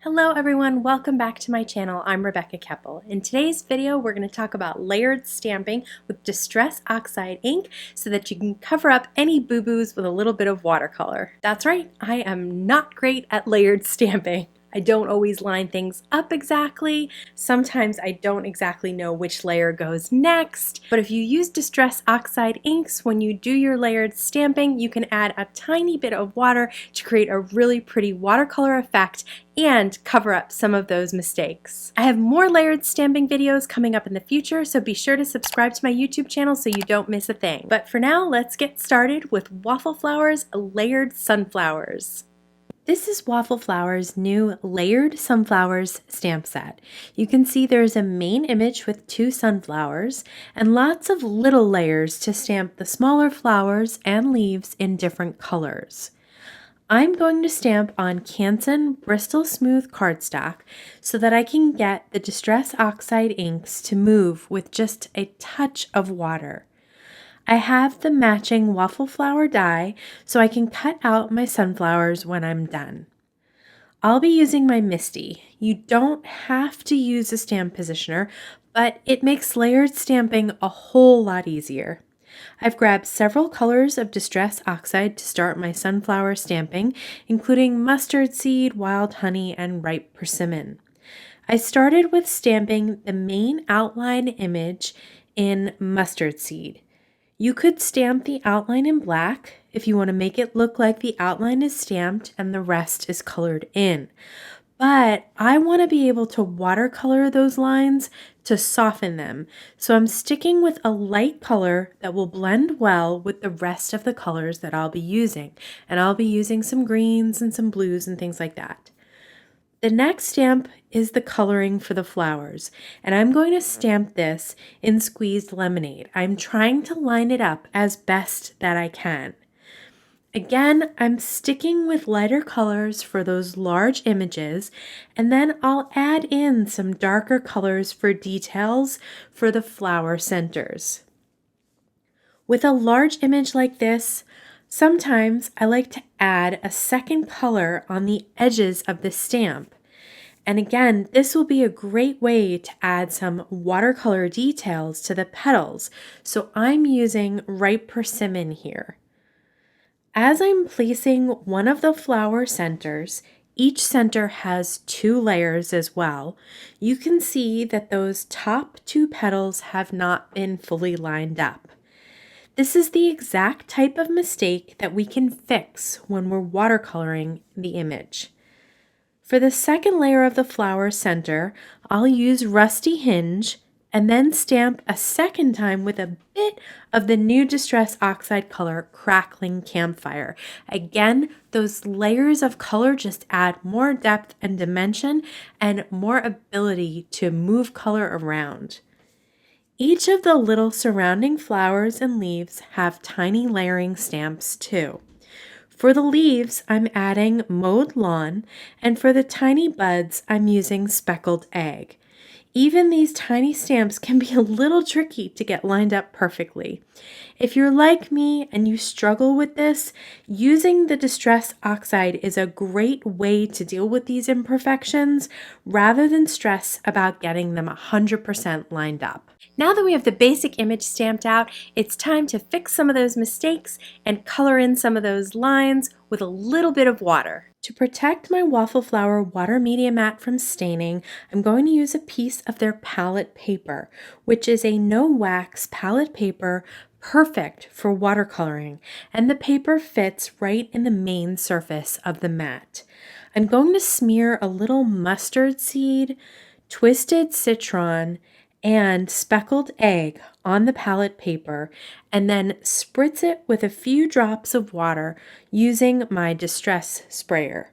Hello everyone, welcome back to my channel. I'm Rebecca Keppel. In today's video, we're going to talk about layered stamping with Distress Oxide ink so that you can cover up any boo-boos with a little bit of watercolor. That's right, I am not great at layered stamping. I don't always line things up exactly. Sometimes I don't exactly know which layer goes next. But if you use Distress Oxide inks, when you do your layered stamping, you can add a tiny bit of water to create a really pretty watercolor effect and cover up some of those mistakes. I have more layered stamping videos coming up in the future, so be sure to subscribe to my YouTube channel so you don't miss a thing. But for now, let's get started with Waffle Flower's Layered Sunflowers. This is Waffle Flower's new Layered Sunflowers stamp set. You can see there's a main image with 2 sunflowers and lots of little layers to stamp the smaller flowers and leaves in different colors. I'm going to stamp on Canson Bristol Smooth cardstock so that I can get the Distress Oxide inks to move with just a touch of water. I have the matching waffle flower die so I can cut out my sunflowers when I'm done. I'll be using my Misty. You don't have to use a stamp positioner, but it makes layered stamping a whole lot easier. I've grabbed several colors of Distress Oxide to start my sunflower stamping, including mustard seed, wild honey, and ripe persimmon. I started with stamping the main outline image in mustard seed. You could stamp the outline in black if you want to make it look like the outline is stamped and the rest is colored in. But I want to be able to watercolor those lines to soften them. So I'm sticking with a light color that will blend well with the rest of the colors that I'll be using. And I'll be using some greens and some blues and things like that. The next stamp is the coloring for the flowers, and I'm going to stamp this in squeezed lemonade. I'm trying to line it up as best that I can. Again, I'm sticking with lighter colors for those large images, and then I'll add in some darker colors for details for the flower centers. With a large image like this, sometimes I like to add a second color on the edges of the stamp. And again, this will be a great way to add some watercolor details to the petals. So I'm using ripe persimmon here. As I'm placing one of the flower centers, each center has 2 layers as well. You can see that those top 2 petals have not been fully lined up. This is the exact type of mistake that we can fix when we're watercoloring the image. For the second layer of the flower center, I'll use Rusty Hinge and then stamp a second time with a bit of the new Distress Oxide color, Crackling Campfire. Again, those layers of color just add more depth and dimension and more ability to move color around. Each of the little surrounding flowers and leaves have tiny layering stamps too. For the leaves, I'm adding MOWED Lawn, and for the tiny buds, I'm using Speckled Egg. Even these tiny stamps can be a little tricky to get lined up perfectly. If you're like me and you struggle with this, using the Distress Oxide is a great way to deal with these imperfections rather than stress about getting them 100% lined up. Now that we have the basic image stamped out, it's time to fix some of those mistakes and color in some of those lines with a little bit of water. To protect my waffle flower water media mat from staining, I'm going to use a piece of their palette paper, which is a no wax palette paper, perfect for watercoloring, and the paper fits right in the main surface of the mat. I'm going to smear a little mustard seed, twisted citron, and speckled egg on the palette paper, and then spritz it with a few drops of water using my Distress sprayer.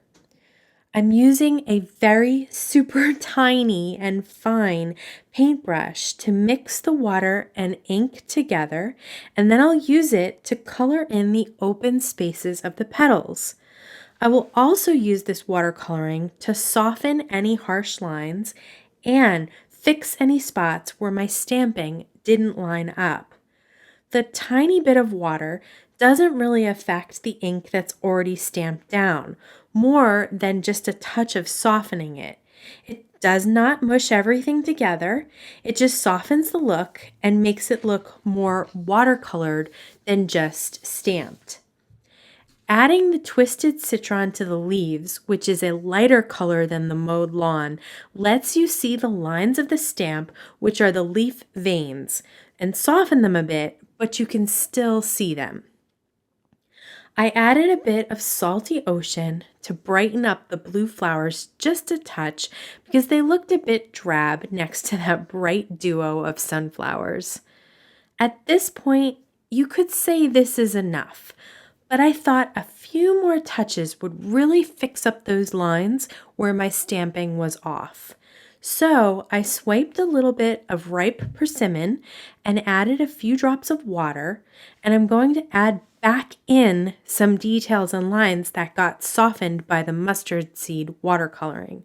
I'm using a very super tiny and fine paintbrush to mix the water and ink together, and then I'll use it to color in the open spaces of the petals. I will also use this watercoloring to soften any harsh lines and fix any spots where my stamping didn't line up. The tiny bit of water doesn't really affect the ink that's already stamped down. more than just a touch of softening it. It does not mush everything together. It just softens the look and makes it look more watercolored than just stamped. Adding the twisted citron to the leaves, which is a lighter color than the mowed lawn, lets you see the lines of the stamp, which are the leaf veins, and soften them a bit, but you can still see them. I added a bit of salty ocean to brighten up the blue flowers just a touch because they looked a bit drab next to that bright duo of sunflowers. At this point, you could say this is enough, but I thought a few more touches would really fix up those lines where my stamping was off. So I swiped a little bit of ripe persimmon and added a few drops of water, and I'm going to add back in some details and lines that got softened by the mustard seed watercoloring.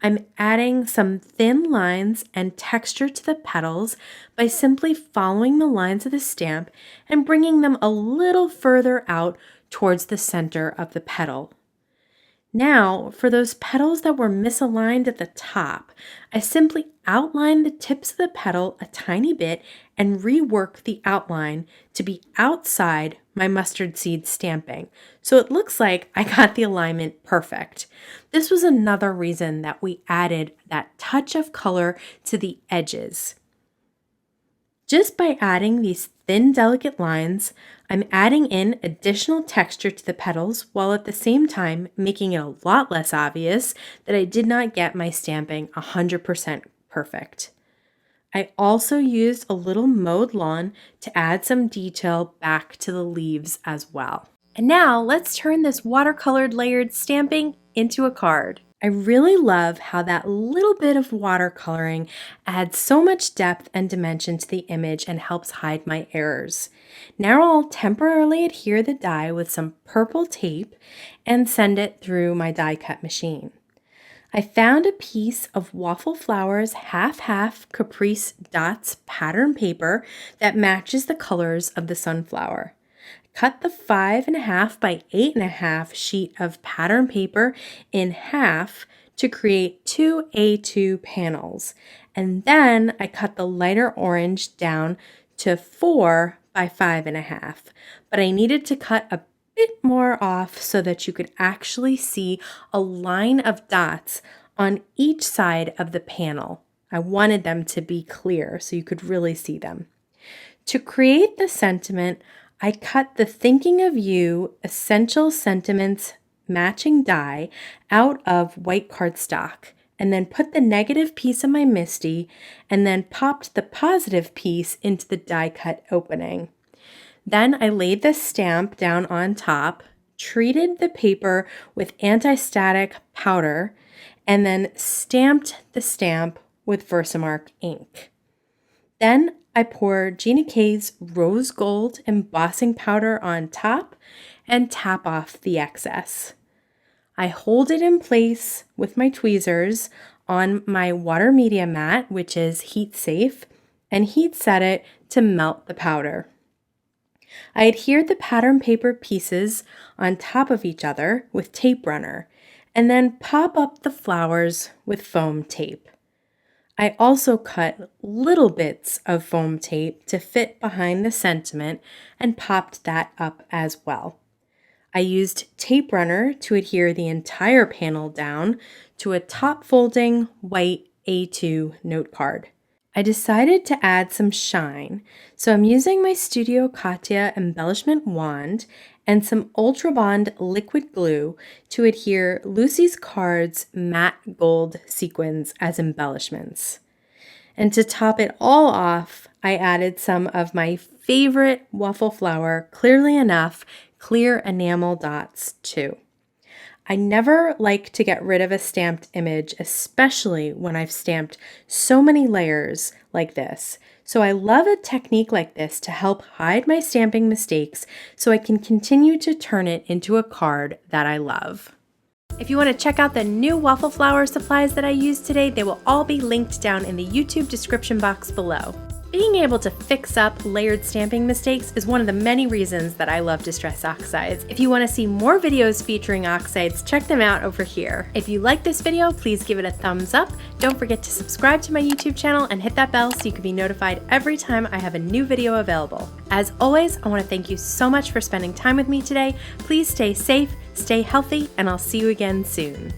I'm adding some thin lines and texture to the petals by simply following the lines of the stamp and bringing them a little further out towards the center of the petal. Now, for those petals that were misaligned at the top, I simply outline the tips of the petal a tiny bit and rework the outline to be outside my mustard seed stamping. So it looks like I got the alignment perfect. This was another reason that we added that touch of color to the edges. Just by adding these thin, delicate lines, I'm adding in additional texture to the petals while at the same time making it a lot less obvious that I did not get my stamping 100% perfect. I also used a little mowed lawn to add some detail back to the leaves as well. And now let's turn this watercolored layered stamping into a card. I really love how that little bit of watercoloring adds so much depth and dimension to the image and helps hide my errors. Now I'll temporarily adhere the die with some purple tape and send it through my die cut machine. I found a piece of Waffle Flowers half-half Caprice dots pattern paper that matches the colors of the sunflower. Cut the 5.5 by 8.5 sheet of pattern paper in half to create 2 A2 panels. And then I cut the lighter orange down to 4 by 5.5. But I needed to cut a bit more off so that you could actually see a line of dots on each side of the panel. I wanted them to be clear so you could really see them. To create the sentiment, I cut the Thinking of You Essential Sentiments matching die out of white cardstock and then put the negative piece of my MISTI and then popped the positive piece into the die cut opening. Then I laid the stamp down on top, treated the paper with anti-static powder, and then stamped the stamp with Versamark ink. Then I pour Gina K's rose gold embossing powder on top and tap off the excess. I hold it in place with my tweezers on my water media mat, which is heat safe, and heat set it to melt the powder. I adhered the pattern paper pieces on top of each other with tape runner and then pop up the flowers with foam tape. I also cut little bits of foam tape to fit behind the sentiment and popped that up as well. I used tape runner to adhere the entire panel down to a top folding white A2 note card. I decided to add some shine, so I'm using my Studio Katia embellishment wand and some Ultra Bond liquid glue to adhere Lucy's Cards matte gold sequins as embellishments. And to top it all off, I added some of my favorite Waffle Flower Clearly Enough clear enamel dots too. I never like to get rid of a stamped image, especially when I've stamped so many layers like this. So I love a technique like this to help hide my stamping mistakes so I can continue to turn it into a card that I love. If you want to check out the new Waffle Flower supplies that I used today, they will all be linked down in the YouTube description box below. Being able to fix up layered stamping mistakes is one of the many reasons that I love Distress Oxides. If you want to see more videos featuring oxides, check them out over here. If you like this video, please give it a thumbs up. Don't forget to subscribe to my YouTube channel and hit that bell so you can be notified every time I have a new video available. As always, I want to thank you so much for spending time with me today. Please stay safe, stay healthy, and I'll see you again soon.